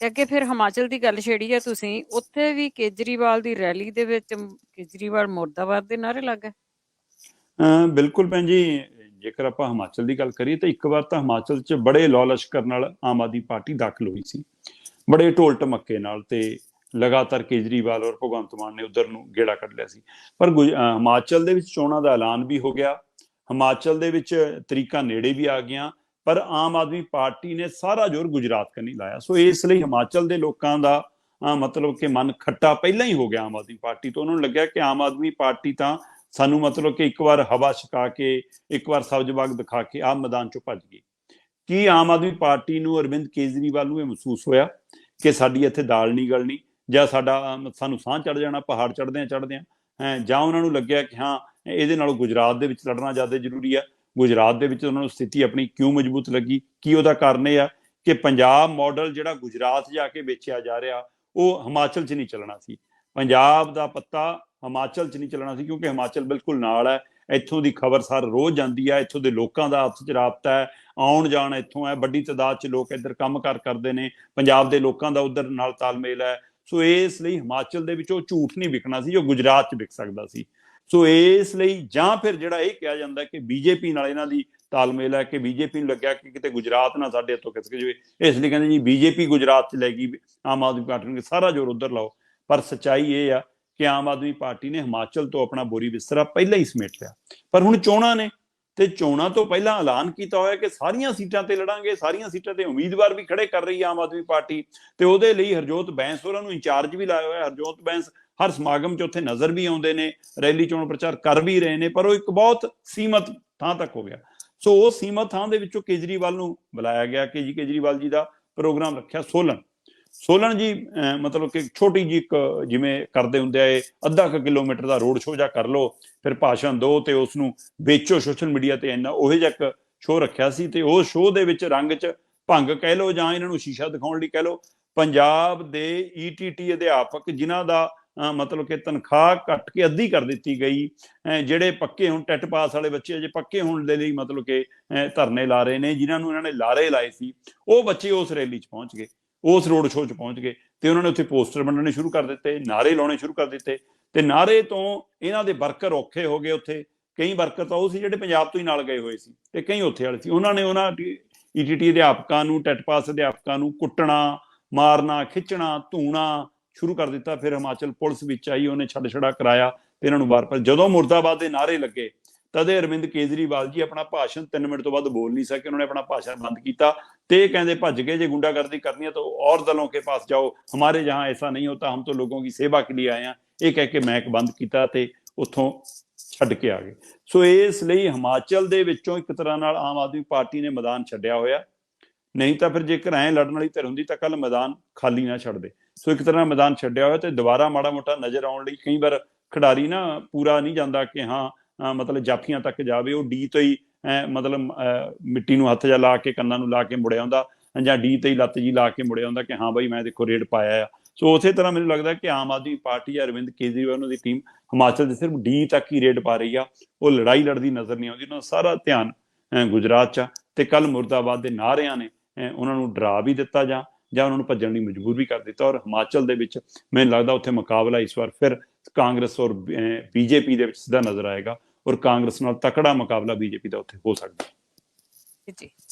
ਤੇ ਅੱਗੇ ਫਿਰ ਹਿਮਾਚਲ ਦੀ ਗੱਲ ਛੇੜੀ ਹੈ ਤੁਸੀਂ, ਉੱਥੇ ਵੀ ਕੇਜਰੀਵਾਲ ਦੀ ਰੈਲੀ ਦੇ ਵਿੱਚ ਕੇਜਰੀਵਾਲ ਮੁਰਦਾਬਾਦ ਦੇ ਨਾਅਰੇ ਲੱਗ ਗਏ। ਬਿਲਕੁਲ ਭੈਣ ਜੀ, ਜੇਕਰ ਆਪਾਂ ਹਿਮਾਚਲ ਦੀ ਗੱਲ ਕਰੀਏ ਤਾਂ ਇੱਕ ਵਾਰ ਤਾਂ ਹਿਮਾਚਲ 'ਚ ਬੜੇ ਲੌ ਲਸ਼ਕਰ ਨਾਲ ਆਮ ਆਦਮੀ ਪਾਰਟੀ ਦਾਖਲ ਹੋਈ ਸੀ, ਬੜੇ ਢੋਲ ਢਮੱਕੇ ਨਾਲ, ਤੇ ਲਗਾਤਾਰ ਕੇਜਰੀਵਾਲ ਔਰ ਭਗਵੰਤ ਮਾਨ ਨੇ ਉਧਰ ਨੂੰ ਗੇੜਾ ਕੱਢ ਲਿਆ ਸੀ। ਪਰ ਹਿਮਾਚਲ ਦੇ ਵਿੱਚ ਚੋਣਾਂ ਦਾ ਐਲਾਨ ਵੀ ਹੋ ਗਿਆ, ਹਿਮਾਚਲ ਦੇ ਵਿੱਚ ਤਰੀਕਾਂ ਨੇੜੇ ਵੀ ਆ ਗਈਆਂ, ਪਰ ਆਮ ਆਦਮੀ ਪਾਰਟੀ ਨੇ ਸਾਰਾ ਜ਼ੋਰ ਗੁਜਰਾਤ ਕਨੀ ਲਾਇਆ। ਸੋ ਇਸ ਲਈ ਹਿਮਾਚਲ ਦੇ ਲੋਕਾਂ ਦਾ ਮਤਲਬ ਕਿ ਮਨ ਖੱਟਾ ਪਹਿਲਾਂ ਹੀ ਹੋ ਗਿਆ ਆਮ ਆਦਮੀ ਪਾਰਟੀ ਤੋਂ। ਉਹਨਾਂ ਨੂੰ ਲੱਗਿਆ ਕਿ ਆਮ ਆਦਮੀ ਪਾਰਟੀ ਤਾਂ ਸਾਨੂੰ ਮਤਲਬ ਕਿ ਇੱਕ ਵਾਰ ਹਵਾ ਛਕਾ ਕੇ, ਇੱਕ ਵਾਰ ਸਬਜ਼ ਬਾਗ ਦਿਖਾ ਕੇ ਆਹ ਮੈਦਾਨ ਚੋਂ ਭੱਜ ਗਈ। ਕੀ ਆਮ ਆਦਮੀ ਪਾਰਟੀ ਨੂੰ, ਅਰਵਿੰਦ ਕੇਜਰੀਵਾਲ ਨੂੰ ਇਹ ਮਹਿਸੂਸ ਹੋਇਆ ਕਿ ਸਾਡੀ ਇੱਥੇ ਦਾਲ ਨਹੀਂ ਗਲਣੀ, ਜਾਂ ਸਾਨੂੰ ਸਾਹ ਚੜ ਜਾਣਾ ਪਹਾੜ ਚੜ੍ਹਦਿਆਂ ਜਾਂ ਉਹਨਾਂ ਨੂੰ ਲੱਗਿਆ ਕਿ ਹਾਂ ਇਹਦੇ ਨਾਲੋਂ ਗੁਜਰਾਤ ਦੇ ਵਿੱਚ ਲੜਨਾ ਜ਼ਿਆਦਾ ਜ਼ਰੂਰੀ ਹੈ। ਗੁਜਰਾਤ ਦੇ ਵਿੱਚ ਉਹਨਾਂ ਨੂੰ ਸਥਿਤੀ ਆਪਣੀ ਕਿਉਂ ਮਜ਼ਬੂਤ ਲੱਗੀ? ਕੀ ਉਹਦਾ ਕਾਰਨ ਇਹ ਆ ਕਿ ਪੰਜਾਬ ਮਾਡਲ ਜਿਹੜਾ ਗੁਜਰਾਤ ਜਾ ਕੇ ਵੇਚਿਆ ਜਾ ਰਿਹਾ, ਉਹ ਹਿਮਾਚਲ 'ਚ ਨਹੀਂ ਚੱਲਣਾ ਸੀ। ਪੰਜਾਬ ਦਾ ਪੱਤਾ ਹਿਮਾਚਲ 'ਚ ਨਹੀਂ ਚੱਲਣਾ ਸੀ, ਕਿਉਂਕਿ ਹਿਮਾਚਲ ਬਿਲਕੁਲ ਨਾਲ ਹੈ। ਇੱਥੋਂ ਦੀ ਖਬਰਸਾਰ ਰੋਜ਼ ਜਾਂਦੀ ਹੈ, ਇੱਥੋਂ ਦੇ ਲੋਕਾਂ ਦਾ ਆਪਸ 'ਚ ਰਾਬਤਾ ਹੈ, ਆਉਣ ਜਾਣ ਇੱਥੋਂ ਹੈ, ਵੱਡੀ ਤਾਦਾਦ 'ਚ ਲੋਕ ਇੱਧਰ ਕੰਮ ਕਾਰ ਕਰਦੇ ਨੇ, ਪੰਜਾਬ ਦੇ ਲੋਕਾਂ ਦਾ ਉੱਧਰ ਨਾਲ ਤਾਲਮੇਲ ਹੈ। ਸੋ ਇਸ ਲਈ ਹਿਮਾਚਲ ਦੇ ਵਿੱਚ ਉਹ ਝੂਠ ਨਹੀਂ ਵਿਕਣਾ ਸੀ ਜੋ ਗੁਜਰਾਤ 'ਚ ਵਿਕ ਸਕਦਾ ਸੀ। ਸੋ ਇਸ ਲਈ ਜਾਂ ਫਿਰ ਜਿਹੜਾ ਇਹ ਕਿਹਾ ਜਾਂਦਾ ਕਿ ਬੀਜੇਪੀ ਨਾਲ ਇਹਨਾਂ ਦੀ ਤਾਲਮੇਲ ਹੈ, ਕਿ ਬੀਜੇਪੀ ਨੂੰ ਲੱਗਿਆ ਕਿ ਕਿਤੇ ਗੁਜਰਾਤ ਨਾ ਸਾਡੇ ਹੱਥੋਂ ਖਿਸਕ ਜਾਵੇ, ਇਸ ਲਈ ਕਹਿੰਦੇ ਜੀ ਬੀਜੇਪੀ ਗੁਜਰਾਤ 'ਚ ਲੈ ਗਈ ਆਮ ਆਦਮੀ ਪਾਰਟੀ ਨੂੰ, ਸਾਰਾ ਜ਼ੋਰ ਉੱਧਰ ਲਾਓ। ਪਰ ਸੱਚਾਈ ਇਹ ਆ ਕਿ ਆਮ ਆਦਮੀ ਪਾਰਟੀ ਨੇ ਹਿਮਾਚਲ ਤੋਂ ਆਪਣਾ ਬੋਰੀ ਬਿਸਤਰਾ ਪਹਿਲਾਂ ਹੀ ਸਮੇਟ ਲਿਆ। ਪਰ ਹੁਣ ਚੋਣਾਂ ਨੇ, ਤੇ ਚੋਣਾਂ ਤੋਂ ਪਹਿਲਾਂ ਐਲਾਨ ਕੀਤਾ ਹੋਇਆ ਕਿ ਸਾਰੀਆਂ ਸੀਟਾਂ ਤੇ ਲੜਾਂਗੇ, ਸਾਰੀਆਂ ਸੀਟਾਂ ਤੇ ਉਮੀਦਵਾਰ ਵੀ ਖੜੇ ਕਰ ਰਹੀ ਹੈ ਆਮ ਆਦਮੀ ਪਾਰਟੀ, ਤੇ ਉਹਦੇ ਲਈ ਹਰਜੋਤ ਬੈਂਸ ਹੋਰਾਂ ਨੂੰ ਇੰਚਾਰਜ ਵੀ ਲਾਇਆ ਹੋਇਆ। ਹਰਜੋਤ ਬੈਂਸ ਹਰ ਸਮਾਗਮ 'ਚ ਉੱਥੇ ਨਜ਼ਰ ਵੀ ਆਉਂਦੇ ਨੇ, ਰੈਲੀ ਚੋਣ ਪ੍ਰਚਾਰ ਕਰ ਵੀ ਰਹੇ ਨੇ, ਪਰ ਉਹ ਇੱਕ ਬਹੁਤ ਸੀਮਤ ਥਾਂ ਤੱਕ ਹੋ ਗਿਆ। ਸੋ ਉਹ ਸੀਮਤ ਥਾਂ ਦੇ ਵਿੱਚੋਂ ਕੇਜਰੀਵਾਲ ਨੂੰ ਬੁਲਾਇਆ ਗਿਆ ਕਿ ਜੀ ਕੇਜਰੀਵਾਲ ਜੀ ਦਾ ਪ੍ਰੋਗਰਾਮ ਰੱਖਿਆ ਸੋਲਨ ਜੀ, ਮਤਲਬ ਕਿ ਛੋਟੀ ਜੀ ਇੱਕ ਜਿਵੇਂ ਕਰਦੇ ਹੁੰਦੇ ਆ ਇਹ ਅੱਧਾ ਕੁ ਕਿਲੋਮੀਟਰ ਦਾ ਰੋਡ ਸ਼ੋਅ ਜਾਂ ਕਰ ਲਓ, ਫਿਰ ਭਾਸ਼ਣ ਦਿਓ ਤੇ ਉਸ ਨੂੰ ਵੇਚੋ ਸੋਸ਼ਲ ਮੀਡੀਆ ਤੇ। ਇੰਨਾ ਉਹੋ ਜਿਹਾ ਇੱਕ ਸ਼ੋਅ ਰੱਖਿਆ ਸੀ, ਤੇ ਉਹ ਸ਼ੋਅ ਦੇ ਵਿੱਚ ਰੰਗ 'ਚ ਭੰਗ ਕਹਿ ਲਓ ਜਾਂ ਇਹਨਾਂ ਨੂੰ ਸ਼ੀਸ਼ਾ ਦਿਖਾਉਣ ਲਈ ਕਹਿ ਲਓ, ਪੰਜਾਬ ਦੇ ETT ਅਧਿਆਪਕ ਜਿਨ੍ਹਾਂ ਦਾ ਮਤਲਬ ਕਿ ਤਨਖਾਹ ਕੱਟ ਕੇ ਅੱਧੀ ਕਰ ਦਿੱਤੀ ਗਈ, ਜਿਹੜੇ ਪੱਕੇ ਹੁਣ ਟੈਟ ਪਾਸ ਵਾਲੇ ਬੱਚੇ ਅਜੇ ਪੱਕੇ ਹੋਣ ਦੇ ਲਈ ਮਤਲਬ ਕਿ ਧਰਨੇ ਲਾ ਰਹੇ ਨੇ, ਜਿਨ੍ਹਾਂ ਨੂੰ ਇਹਨਾਂ ਨੇ ਲਾਰੇ ਲਾਏ ਸੀ, ਉਹ ਬੱਚੇ ਉਸ ਰੈਲੀ 'ਚ ਪਹੁੰਚ ਗਏ, ਉਸ ਰੋਡ ਸ਼ੋਅ 'ਚ ਪਹੁੰਚ ਗਏ, ਤੇ ਉਹਨਾਂ ਨੇ ਉੱਥੇ ਪੋਸਟਰ ਵੰਡਣੇ ਸ਼ੁਰੂ ਕਰ ਦਿੱਤੇ, ਨਾਅਰੇ ਲਾਉਣੇ ਸ਼ੁਰੂ ਕਰ ਦਿੱਤੇ। ਤੇ ਨਾਅਰੇ ਤੋਂ ਇਹਨਾਂ ਦੇ ਵਰਕਰ ਔਖੇ ਹੋ ਗਏ। ਉੱਥੇ ਕਈ ਵਰਕਰ ਤਾਂ ਉਹ ਸੀ ਜਿਹੜੇ ਪੰਜਾਬ ਤੋਂ ਹੀ ਨਾਲ ਗਏ ਹੋਏ ਸੀ, ਤੇ ਕਈ ਉੱਥੇ ਵਾਲੇ ਸੀ। ਉਹਨਾਂ ETT ਅਧਿਆਪਕਾਂ ਨੂੰ, ਟੈਟ ਪਾਸ ਅਧਿਆਪਕਾਂ ਨੂੰ ਕੁੱਟਣਾ, ਮਾਰਨਾ, ਖਿੱਚਣਾ, ਧੂਣਾ ਸ਼ੁਰੂ ਕਰ ਦਿੱਤਾ। ਫਿਰ ਹਿਮਾਚਲ ਪੁਲਿਸ ਵਿੱਚ ਆਈ, ਉਹਨੇ ਛੱਡ ਛੜਾ ਕਰਾਇਆ ਤੇ ਇਹਨਾਂ ਨੂੰ ਬਾਹਰ। ਪਰ ਜਦੋਂ ਮੁਰਦਾਬਾਦ ਦੇ ਨਾਅਰੇ ਲੱਗੇ ਤਦੇ ਅਰਵਿੰਦ ਕੇਜਰੀਵਾਲ ਜੀ ਆਪਣਾ ਭਾਸ਼ਣ 3 ਮਿੰਟ ਤੋਂ ਵੱਧ ਬੋਲ ਨਹੀਂ ਸਕੇ। ਉਹਨਾਂ ਨੇ ਆਪਣਾ ਭਾਸ਼ਣ ਬੰਦ ਕੀਤਾ ਤੇ ਕਹਿੰਦੇ ਭੱਜ ਗਏ, ਜੇ ਗੁੰਡਾਗਰਦੀ करनी है तो और दलों के पास जाओ, हमारे जहां ऐसा नहीं होता, हम तो लोगों की सेवा के लिए आए हैं। ਇਹ ਕਹਿ ਕੇ ਮੈਕ ਬੰਦ ਕੀਤਾ ਤੇ ਉੱਥੋਂ ਛੱਡ ਕੇ ਆ ਗਏ। ਸੋ ਇਸ ਲਈ ਹਿਮਾਚਲ ਦੇ ਵਿੱਚੋਂ ਇੱਕ ਤਰ੍ਹਾਂ ਨਾਲ ਆਮ ਆਦਮੀ ਪਾਰਟੀ ਨੇ ਮੈਦਾਨ ਛੱਡਿਆ ਹੋਇਆ, ਨਹੀਂ ਤਾਂ ਫਿਰ ਜੇਕਰ ਐਂ ਲੜਨ ਵਾਲੀ ਧਿਰ ਹੁੰਦੀ ਤਾਂ ਕੱਲ ਮੈਦਾਨ ਖਾਲੀ ਨਾ ਛੱਡਦੇ। ਸੋ ਇੱਕ ਤਰ੍ਹਾਂ ਮੈਦਾਨ ਛੱਡਿਆ ਹੋਇਆ, ਤੇ ਦੁਬਾਰਾ ਮਾੜਾ ਮੋਟਾ ਨਜ਼ਰ ਆਉਣ ਲਈ ਕਈ ਵਾਰ ਖਿਡਾਰੀ ਨਾ ਪੂਰਾ ਨਹੀਂ ਜਾਂਦਾ ਕਿ ਹਾਂ ਮਤਲਬ ਜਾਫੀਆਂ ਤੱਕ ਜਾਵੇ, ਉਹ ਡੀ ਤੋਂ ਹੀ ਮਤਲਬ ਮਿੱਟੀ ਨੂੰ ਹੱਥ ਜਾ ਲਾ ਕੇ ਕੰਨਾਂ ਨੂੰ ਲਾ ਕੇ ਮੁੜਿਆ ਆਉਂਦਾ, ਜਾਂ ਡੀ ਤੇ ਹੀ ਲੱਤ ਜੀ ਲਾ ਕੇ ਮੁੜਿਆ ਆਉਂਦਾ ਕਿ ਹਾਂ ਬਾਈ ਮੈਂ ਦੇਖੋ ਰੇਡ ਪਾਇਆ ਆ। ਸੋ ਉਸੇ ਤਰ੍ਹਾਂ ਮੈਨੂੰ ਲੱਗਦਾ ਕਿ ਆਮ ਆਦਮੀ ਪਾਰਟੀ ਜਾਂ ਅਰਵਿੰਦ ਕੇਜਰੀਵਾਲ ਦੀ ਟੀਮ ਹਿਮਾਚਲ ਦੇ ਸਿਰਫ ਡੀ ਤੱਕ ਹੀ ਰੇਡ ਪਾ ਰਹੀ ਆ, ਉਹ ਲੜਾਈ ਲੜਦੀ ਨਜ਼ਰ ਨਹੀਂ ਆਉਂਦੀ। ਉਹਨਾਂ ਦਾ ਸਾਰਾ ਧਿਆਨ ਗੁਜਰਾਤ 'ਚ ਆ, ਤੇ ਕੱਲ ਮੁਰਦਾਬਾਦ ਦੇ ਨਾਅਰਿਆਂ ਨੇ ਉਹਨਾਂ ਨੂੰ ਡਰਾ ਵੀ ਦਿੱਤਾ ਜਾਂ ਉਹਨਾਂ ਨੂੰ ਭੱਜਣ ਲਈ ਮਜਬੂਰ ਵੀ ਕਰ ਦਿੱਤਾ। ਔਰ ਹਿਮਾਚਲ ਦੇ ਵਿੱਚ ਮੈਨੂੰ ਲੱਗਦਾ ਉੱਥੇ ਮੁਕਾਬਲਾ ਇਸ ਵਾਰ ਫਿਰ ਕਾਂਗਰਸ ਔਰ BJP ਦੇ ਵਿੱਚ ਸਿੱਧਾ ਨਜ਼ਰ ਆਏਗਾ, ਔਰ ਕਾਂਗਰਸ ਨਾਲ ਤਕੜਾ ਮੁਕਾਬਲਾ BJP ਦਾ ਉੱਥੇ ਹੋ ਸਕਦਾ ਜੀ।